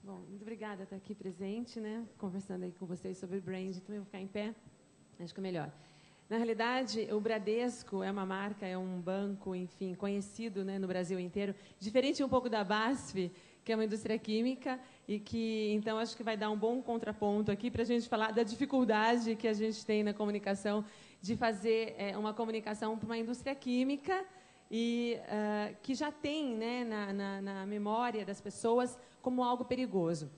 Bom, muito obrigada por estar aqui presente, né? Conversando aí com vocês sobre brand. Então, eu vou ficar em pé, acho que é melhor. Na realidade, o Bradesco é uma marca, é um banco, enfim, conhecido, né, no Brasil inteiro, diferente um pouco da BASF, que é uma indústria química, e que, então, acho que vai dar um bom contraponto aqui para a gente falar da dificuldade que a gente tem na comunicação de fazer uma comunicação para uma indústria química e que já tem, né, na memória das pessoas como algo perigoso.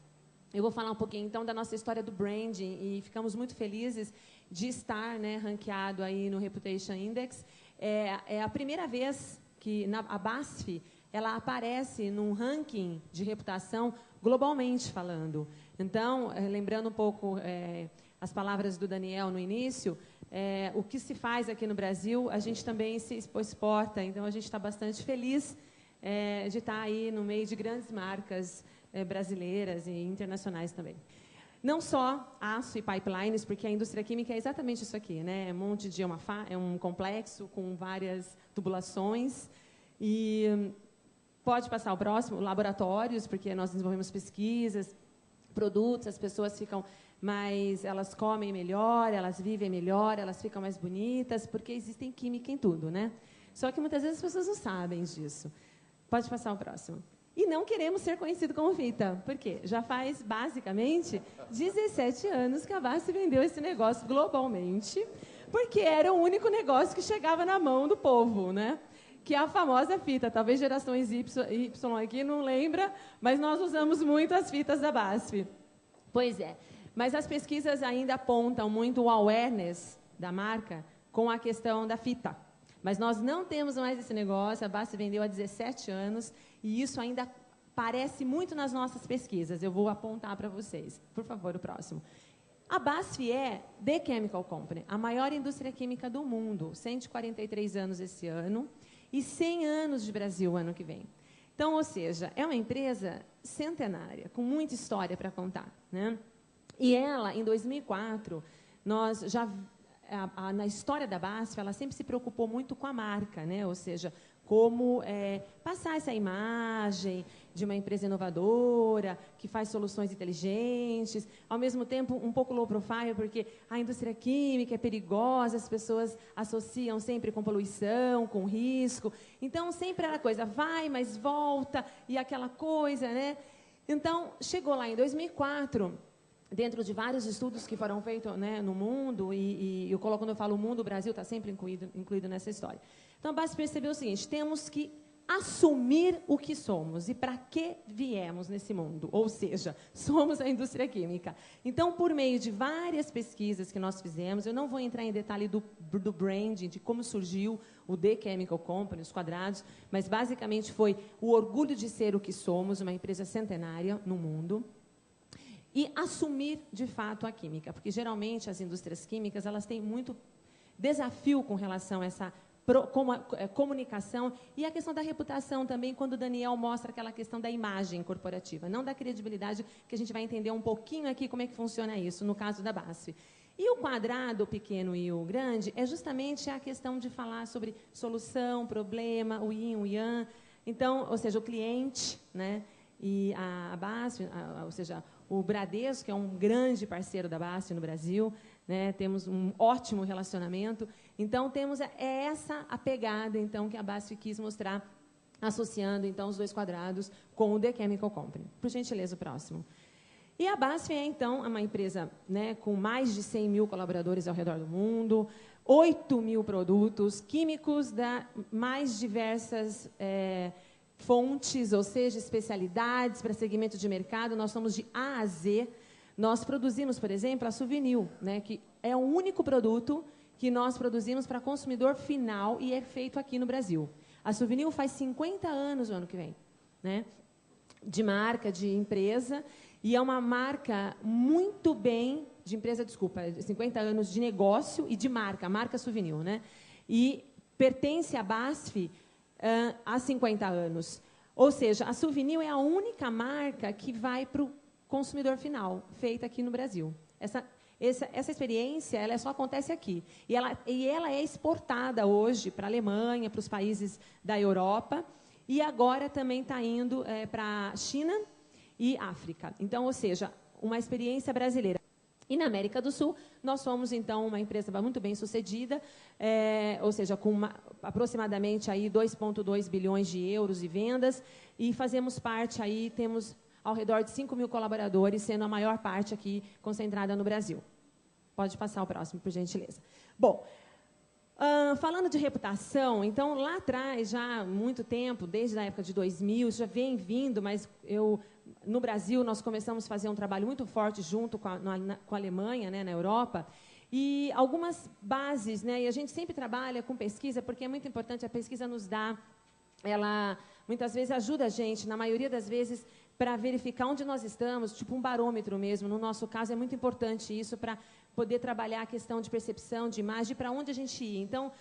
Eu vou falar um pouquinho, então, da nossa história do branding e ficamos muito felizes de estar, né, ranqueado aí no Reputation Index. É a primeira vez que a BASF ela aparece num ranking de reputação globalmente falando. Então, lembrando um pouco as palavras do Daniel no início, o que se faz aqui no Brasil, a gente também se exporta. Então, a gente está bastante feliz de estar aí no meio de grandes marcas brasileiras e internacionais também. Não só aço e pipelines, porque a indústria química é exatamente isso aqui, né? É um monte de é um complexo com várias tubulações e pode passar o próximo, laboratórios, porque nós desenvolvemos pesquisas, produtos, as pessoas ficam mais, elas comem melhor, elas vivem melhor, elas ficam mais bonitas, porque existem química em tudo, né? Só que muitas vezes as pessoas não sabem disso. Pode passar o próximo. E não queremos ser conhecido como Vita. Por quê? Já faz, basicamente, 17 anos que a BASF vendeu esse negócio globalmente, porque era o único negócio que chegava na mão do povo, né? Que é a famosa fita. Talvez gerações Y aqui não lembra, mas nós usamos muito as fitas da BASF. Pois é. Mas as pesquisas ainda apontam muito o awareness da marca com a questão da fita. Mas nós não temos mais esse negócio, a BASF vendeu há 17 anos, e isso ainda aparece muito nas nossas pesquisas. Eu vou apontar para vocês. Por favor, o próximo. A BASF é The Chemical Company, a maior indústria química do mundo. 143 anos esse ano e 100 anos de Brasil ano que vem. Então, ou seja, é uma empresa centenária, com muita história para contar, né? E ela, em 2004, nós já... na história da BASF, ela sempre se preocupou muito com a marca, né? Ou seja, como passar essa imagem de uma empresa inovadora, que faz soluções inteligentes, ao mesmo tempo um pouco low profile, porque a indústria química é perigosa, as pessoas associam sempre com poluição, com risco. Então, sempre era coisa, vai, mas volta, e aquela coisa, né? Então, chegou lá em 2004... dentro de vários estudos que foram feitos, né, no mundo, e eu coloco, quando eu falo mundo, o Brasil está sempre incluído nessa história. Então, a BASF percebeu o seguinte, temos que assumir o que somos e para que viemos nesse mundo, ou seja, somos a indústria química. Então, por meio de várias pesquisas que nós fizemos, eu não vou entrar em detalhe do branding, de como surgiu o The Chemical Company, os quadrados, mas basicamente foi o orgulho de ser o que somos, uma empresa centenária no mundo, e assumir, de fato, a química. Porque, geralmente, as indústrias químicas elas têm muito desafio com relação a essa comunicação e a questão da reputação também, quando o Daniel mostra aquela questão da imagem corporativa, não da credibilidade, que a gente vai entender um pouquinho aqui como é que funciona isso, no caso da BASF. E o quadrado, o pequeno e o grande, é justamente a questão de falar sobre solução, problema, o yin, o yang. Então, ou seja, o cliente, né? E a BASF, ou seja, o Bradesco, que é um grande parceiro da BASF no Brasil, né? Temos um ótimo relacionamento. Então, temos essa a pegada então, que a BASF quis mostrar, associando então, os dois quadrados com o The Chemical Company. Por gentileza, o próximo. E a BASF é, então, uma empresa, né, com mais de 100 mil colaboradores ao redor do mundo, 8 mil produtos químicos da mais diversas fontes, ou seja, especialidades para segmento de mercado. Nós somos de A a Z. Nós produzimos, por exemplo, a Suvinil, né, que é o único produto que nós produzimos para consumidor final e é feito aqui no Brasil. A Suvinil faz 50 anos o ano que vem, né, de marca, de empresa, e é uma marca muito bem, de empresa, desculpa, 50 anos de negócio e de marca, a marca Suvinil, né, e pertence à BASF há 50 anos. Ou seja, a Suvinil é a única marca que vai para o consumidor final, feita aqui no Brasil. Essa experiência ela só acontece aqui. E ela é exportada hoje para a Alemanha, para os países da Europa, e agora também está indo para a China e África. Então, ou seja, uma experiência brasileira. E na América do Sul, nós somos, então, uma empresa muito bem sucedida, ou seja, com aproximadamente 2,2 bilhões de euros de vendas, e fazemos parte, aí temos ao redor de 5 mil colaboradores, sendo a maior parte aqui concentrada no Brasil. Pode passar o próximo, por gentileza. Bom, falando de reputação, então, lá atrás, já há muito tempo, desde a época de 2000, isso já vem vindo, mas no Brasil, nós começamos a fazer um trabalho muito forte junto com a Alemanha, né, na Europa, e algumas bases, né, e a gente sempre trabalha com pesquisa, porque é muito importante, a pesquisa nos dá, ela muitas vezes ajuda a gente, na maioria das vezes, para verificar onde nós estamos, tipo um barômetro mesmo. No nosso caso, é muito importante isso para poder trabalhar a questão de percepção, de imagem, para onde a gente ia. Então,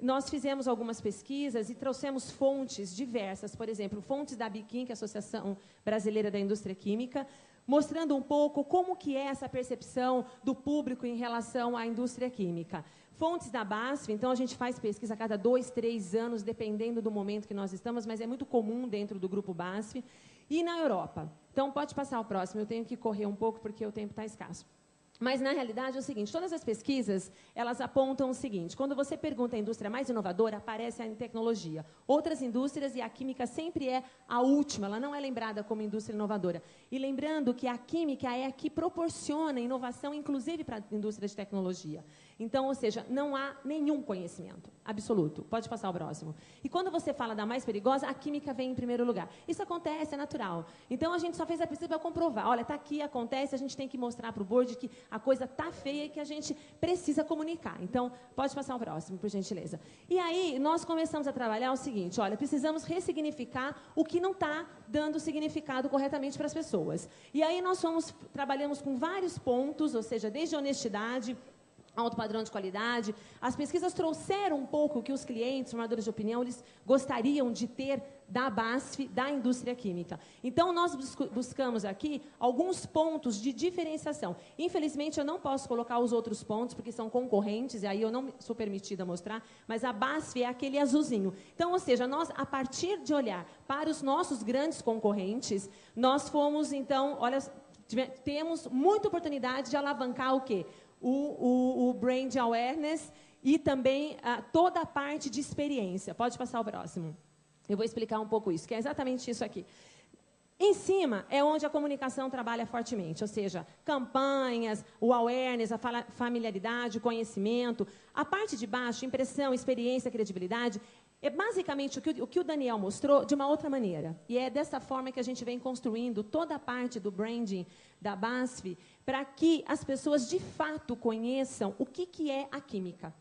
nós fizemos algumas pesquisas e trouxemos fontes diversas, por exemplo, fontes da ABIQUIM, que é a Associação Brasileira da Indústria Química, mostrando um pouco como que é essa percepção do público em relação à indústria química. Fontes da BASF, então a gente faz pesquisa a cada 2, 3 anos, dependendo do momento que nós estamos, mas é muito comum dentro do grupo BASF. E na Europa. Então, pode passar o próximo, eu tenho que correr um pouco porque o tempo está escasso. Mas, na realidade, é o seguinte, todas as pesquisas, elas apontam o seguinte, quando você pergunta a indústria mais inovadora, aparece a tecnologia. Outras indústrias, e a química sempre é a última, ela não é lembrada como indústria inovadora. E lembrando que a química é a que proporciona inovação, inclusive para a indústria de tecnologia. Então, ou seja, não há nenhum conhecimento absoluto. Pode passar o próximo. E quando você fala da mais perigosa, a química vem em primeiro lugar. Isso acontece, é natural. Então, a gente só fez a pesquisa para comprovar. Olha, está aqui, acontece, a gente tem que mostrar para o board que a coisa está feia e que a gente precisa comunicar. Então, pode passar o próximo, por gentileza. E aí, nós começamos a trabalhar o seguinte, olha, precisamos ressignificar o que não está dando significado corretamente para as pessoas. E aí, nós trabalhamos com vários pontos, ou seja, desde honestidade, alto padrão de qualidade. As pesquisas trouxeram um pouco o que os clientes, formadores de opinião, eles gostariam de ter da BASF, da indústria química. Então, nós buscamos aqui alguns pontos de diferenciação. Infelizmente, eu não posso colocar os outros pontos, porque são concorrentes, e aí eu não sou permitida a mostrar, mas a BASF é aquele azulzinho. Então, ou seja, nós, a partir de olhar para os nossos grandes concorrentes, nós fomos, então, olha, temos muita oportunidade de alavancar o quê? O brand awareness e também toda a parte de experiência. Pode passar o próximo. Eu vou explicar um pouco isso, que é exatamente isso aqui. Em cima é onde a comunicação trabalha fortemente, ou seja, campanhas, o awareness, a familiaridade, o conhecimento. A parte de baixo, impressão, experiência, credibilidade, é basicamente o que o Daniel mostrou de uma outra maneira. E é dessa forma que a gente vem construindo toda a parte do branding da BASF para que as pessoas, de fato, conheçam o que é a química.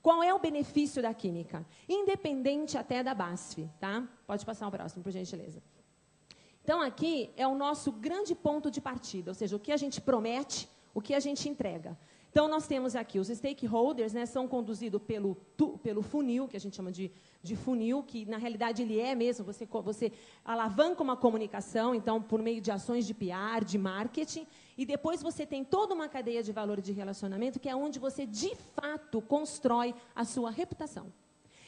Qual é o benefício da química? Independente até da BASF, tá? Pode passar o próximo, por gentileza. Então, aqui é o nosso grande ponto de partida, ou seja, o que a gente promete, o que a gente entrega. Então, nós temos aqui os stakeholders, né, são conduzidos pelo funil, que a gente chama de funil, que, na realidade, ele é mesmo, você alavanca uma comunicação, então, por meio de ações de PR, de marketing, e depois você tem toda uma cadeia de valor de relacionamento, que é onde você, de fato, constrói a sua reputação.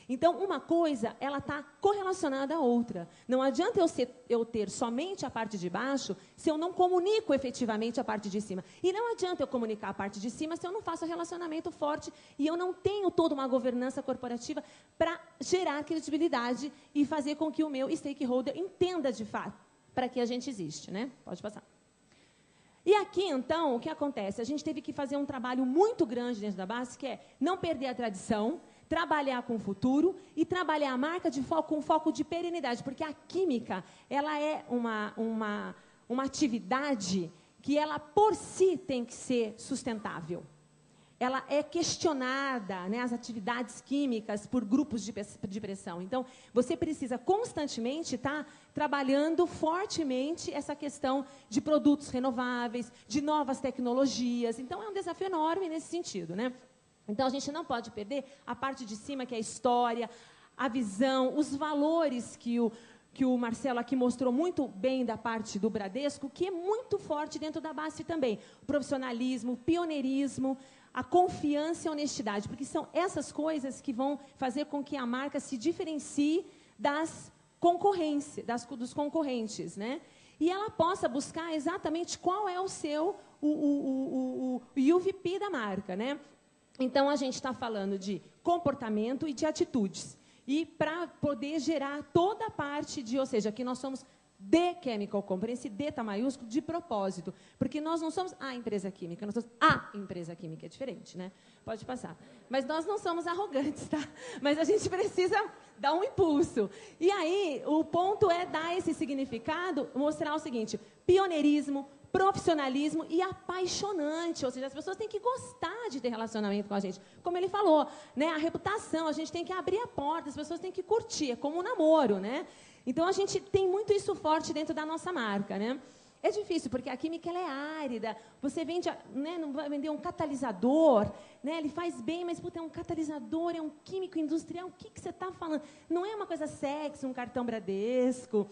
Então, uma coisa, ela está correlacionada à outra. Não adianta eu ter somente a parte de baixo se eu não comunico efetivamente a parte de cima. E não adianta eu comunicar a parte de cima se eu não faço relacionamento forte e eu não tenho toda uma governança corporativa para gerar credibilidade e fazer com que o meu stakeholder entenda de fato para que a gente existe, né? Pode passar. E aqui, então, o que acontece? A gente teve que fazer um trabalho muito grande dentro da BASF, que é não perder a tradição, trabalhar com o futuro e trabalhar a marca com foco de perenidade, porque a química, ela é uma atividade que ela, por si, tem que ser sustentável. Ela é questionada, né, as atividades químicas por grupos de pressão. Então, você precisa constantemente estar trabalhando fortemente essa questão de produtos renováveis, de novas tecnologias. Então, é um desafio enorme nesse sentido, né? Então, a gente não pode perder a parte de cima, que é a história, a visão, os valores que o Marcelo aqui mostrou muito bem da parte do Bradesco, que é muito forte dentro da BASF também. O profissionalismo, o pioneirismo, a confiança e a honestidade, porque são essas coisas que vão fazer com que a marca se diferencie dos concorrentes, né? e ela possa buscar exatamente qual é o seu o UVP da marca, né? Então, a gente está falando de comportamento e de atitudes. E para poder gerar toda a parte de, ou seja, aqui nós somos de Chemical Company, esse D está maiúsculo de propósito, porque nós não somos a empresa química, nós somos a empresa química, é diferente, né? Pode passar. Mas nós não somos arrogantes, tá? Mas a gente precisa dar um impulso. E aí, o ponto é dar esse significado, mostrar o seguinte, pioneirismo, profissionalismo e apaixonante, ou seja, as pessoas têm que gostar de ter relacionamento com a gente. Como ele falou, né? A reputação, a gente tem que abrir a porta, as pessoas têm que curtir, é como um namoro, né? Então, a gente tem muito isso forte dentro da nossa marca, né? É difícil, porque a química ela é árida. Você vende, né, não vai vender um catalisador, né? Ele faz bem, mas puta, é um catalisador, é um químico industrial. O que você está falando? Não é uma coisa sexy, um cartão Bradesco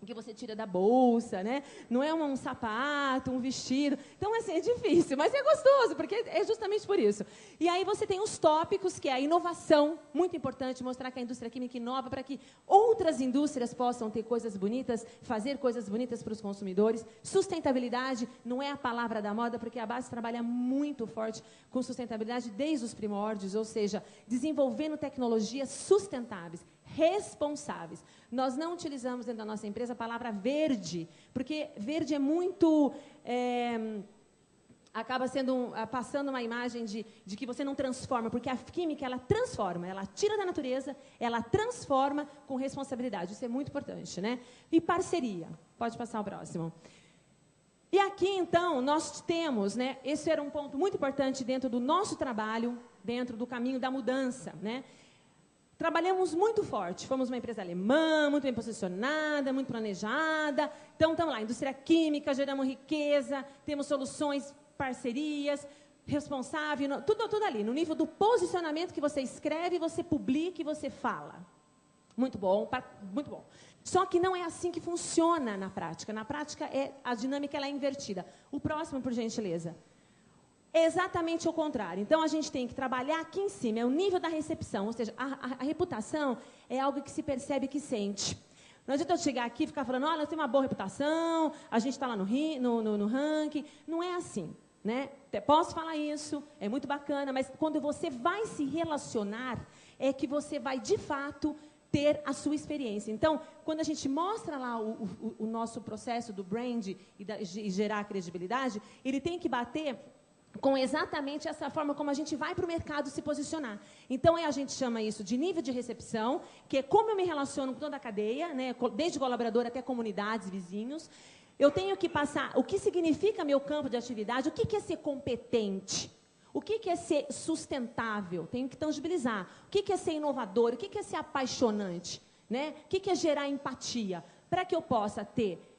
que você tira da bolsa, né? Não é um sapato, um vestido. Então, assim, é difícil, mas é gostoso, porque é justamente por isso. E aí você tem os tópicos, que é a inovação, muito importante, mostrar que a indústria química inova para que outras indústrias possam ter coisas bonitas, fazer coisas bonitas para os consumidores. Sustentabilidade não é a palavra da moda, porque a base trabalha muito forte com sustentabilidade desde os primórdios, ou seja, desenvolvendo tecnologias sustentáveis, responsáveis. Nós não utilizamos dentro da nossa empresa a palavra verde, porque verde é muito... acaba sendo passando uma imagem de que você não transforma, porque a química, ela transforma, ela tira da natureza, ela transforma com responsabilidade. Isso é muito importante, né? E parceria. Pode passar o próximo. E aqui, então, nós temos, né? Esse era um ponto muito importante dentro do nosso trabalho, dentro do caminho da mudança, né? Trabalhamos muito forte, fomos uma empresa alemã, muito bem posicionada, muito planejada. Então, estamos lá, indústria química, geramos riqueza, temos soluções, parcerias, responsável, tudo ali, no nível do posicionamento que você escreve, você publica e você fala. Muito bom, muito bom. Só que não é assim que funciona na prática. Na prática, a dinâmica ela é invertida. O próximo, por gentileza. É exatamente o contrário. Então, a gente tem que trabalhar aqui em cima, é o nível da recepção, ou seja, a reputação é algo que se percebe, que sente. Não adianta eu chegar aqui e ficar falando, olha, eu tenho uma boa reputação, a gente está lá no ranking. Não é assim, né? Posso falar isso, é muito bacana, mas quando você vai se relacionar, é que você vai, de fato, ter a sua experiência. Então, quando a gente mostra lá o nosso processo do brand e gerar credibilidade, ele tem que bater com exatamente essa forma como a gente vai para o mercado se posicionar. Então, a gente chama isso de nível de recepção, que é como eu me relaciono com toda a cadeia, né, desde colaborador até comunidades, vizinhos. Eu tenho que passar o que significa meu campo de atividade, o que é ser competente, o que é ser sustentável, tenho que tangibilizar. O que é ser inovador, o que é ser apaixonante, né? O que é gerar empatia, para que eu possa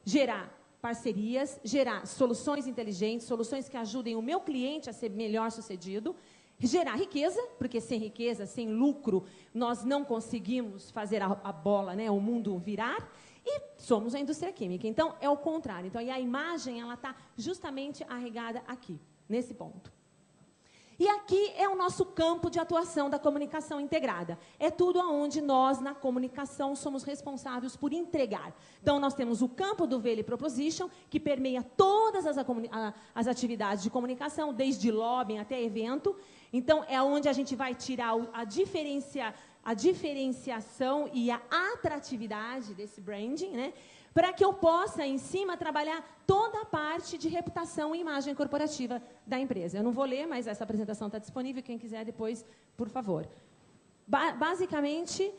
gerar parcerias, gerar soluções inteligentes, soluções que ajudem o meu cliente a ser melhor sucedido, gerar riqueza, porque sem riqueza, sem lucro, nós não conseguimos fazer a bola, né, o mundo virar, e somos a indústria química. Então, é o contrário. Então, e a imagem, ela está justamente arregada aqui, nesse ponto. E aqui é o nosso campo de atuação da comunicação integrada. É tudo onde nós, na comunicação, somos responsáveis por entregar. Então, nós temos o campo do Value Proposition, que permeia todas as atividades de comunicação, desde lobbying até evento. Então, é onde a gente vai tirar a diferenciação e a atratividade desse branding, né? Para que eu possa, em cima, trabalhar toda a parte de reputação e imagem corporativa da empresa. Eu não vou ler, mas essa apresentação está disponível. Quem quiser depois, por favor. Basicamente,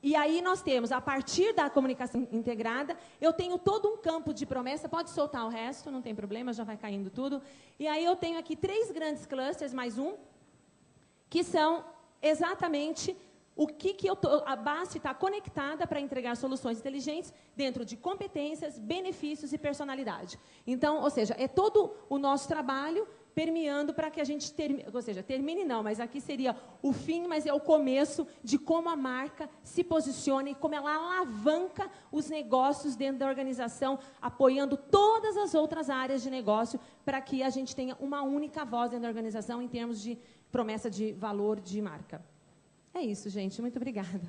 e aí nós temos, a partir da comunicação integrada, eu tenho todo um campo de promessa. Pode soltar o resto, não tem problema, já vai caindo tudo. E aí eu tenho aqui 3 grandes clusters, mais um, que são exatamente... a base está conectada para entregar soluções inteligentes dentro de competências, benefícios e personalidade. Então, ou seja, é todo o nosso trabalho permeando para que a gente termine, ou seja, termine não, mas aqui seria o fim, mas é o começo de como a marca se posiciona e como ela alavanca os negócios dentro da organização, apoiando todas as outras áreas de negócio para que a gente tenha uma única voz dentro da organização em termos de promessa de valor de marca. É isso, gente. Muito obrigada.